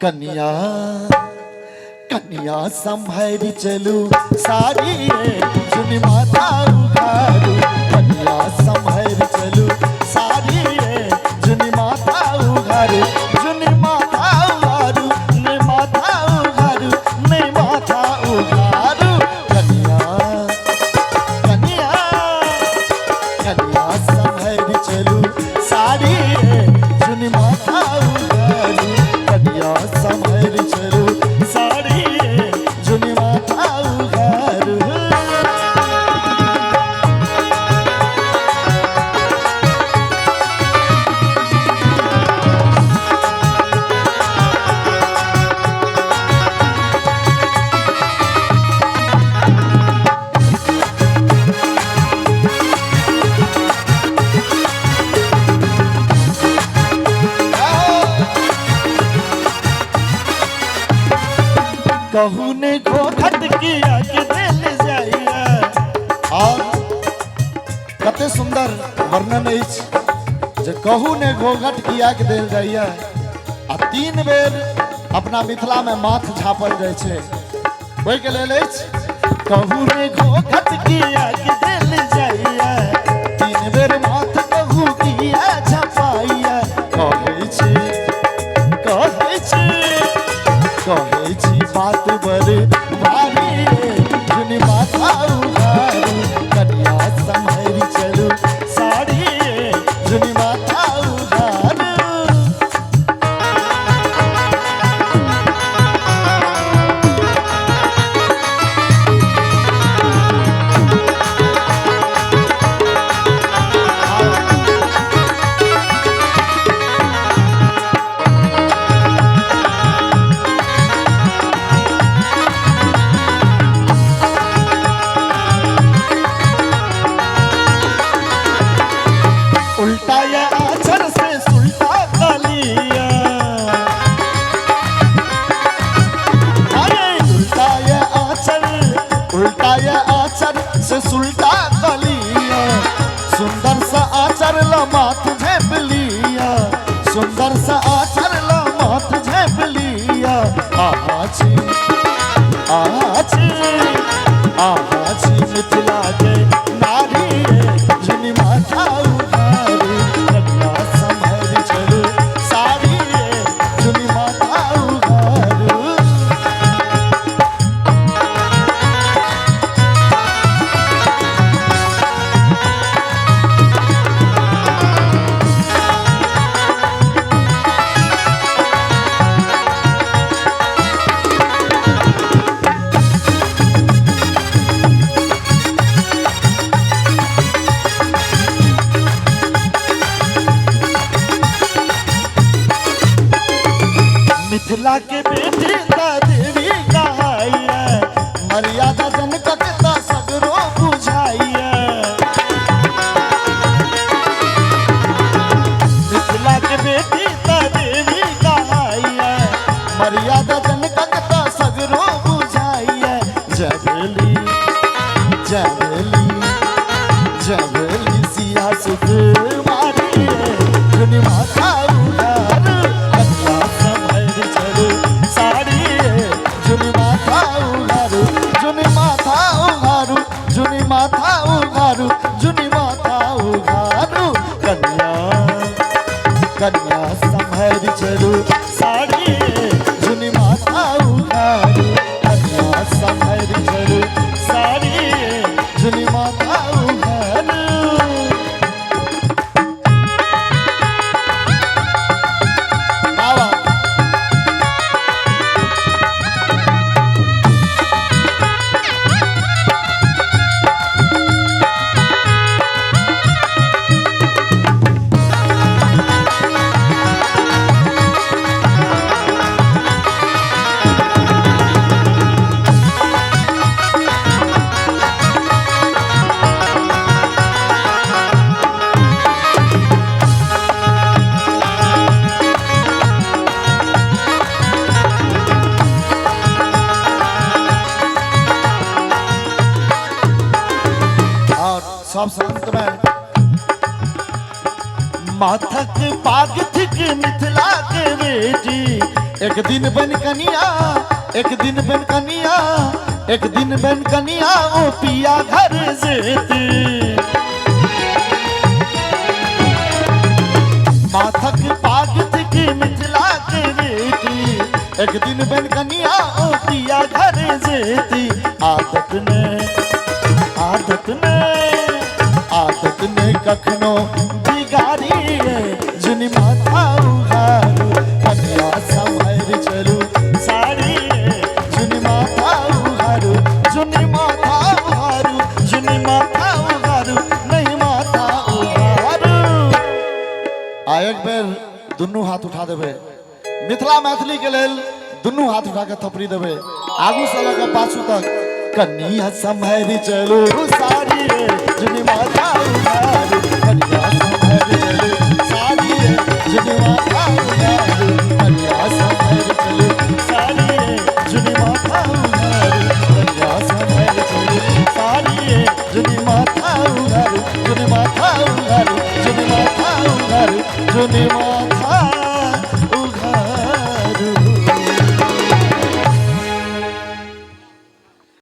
कन्या कन्या संभर चलू सारी जुनी माता उघारू कन्या संभर चलू सारी जुनी माता उघारू जुनी माता उघारू ने माता उघारू ने माता उघारू कन्या कन्या कन्या संभर चलू सारी जुनी माता उघारू कन्या संभर चलू सारी जुनी माता उघारू कहू ने घोघट किया के दिल जाइया और कते सुंदर वर्णन अछि जे कहू ने घोघट किया के दिल जाइया आ 3 बेर अपना मिथिला में माथ झापल जाय छै ओइ के लेल अछि कहू ने घोघट किया के दिल जाइया 3 बेर माथ कहू किया झपाइया कहै छी बात बड़े भारी जुनी माता उघारू कन्या संभर चलू साड़ी जुनी माता उघारू उल्टा या आचर से सुल्टा कलिया अरे उल्टा या आचर से सुल्टा कलिया सुंदर सा आचर ला माथ झेप लिया सुंदर सा आचर ला माथ झेप लिया आहाची मिथिला के नारी जुनी माता उघारू कन्या संभर चलू साड़ी जुनी माता उघारू मिथिला के बेटी ता देवी कहाइया मर्यादा जनक ता सगरो बुझाइया मिथिला के बेटी ता देवी कहाइया मर्यादा जनक ता सगरो बुझाइया जबली जबली जबली सिया सुख मारी जुनी माता उघारू कन्या संभर चलू साड़ी जुनी माता उघारू जुनी माता उघारू जुनी माता उघारू जुनी माता उघारू कन्या कन्या संभर चलू साड़ी जुनी माता उघारू कन्या संभर चलू साड़ी जुनी माता उघारू सब संत में माथक पाग थिक के मिथिला के बेटी एक दिन बन कनिया एक दिन बन कनिया एक दिन बन कनिया ओ पिया घर जेती माथक पागत की मिथिला के बेटी एक दिन बन कनिया ओ पिया घर जेती आदत ने कखनो बिगाड़ी जुनी माथा उघारू कन्या संभर चलू साड़ी जुनी माथा उघारू जुनी माथा उघारू जुनी माथा उघारू नहीं माथा उघारू। एक बेर दुनू हाथ उठा देवे मिथिला मैथिली के लेल दुनू हाथ उठा के थपड़ी देवे आगू से लगा पाछू तक कन्या संभर चलू साड़ी जुनी माथा उघारू कन्या संभर चलू साड़ी जुनी माथा उघारू कन्या संभर चलू साड़ी जुनी माथा उघारू कन्या संभर चलू साड़ी जुनी माथा उघारू जुनी माथा उघारू जुनी माथा उघारू जुनी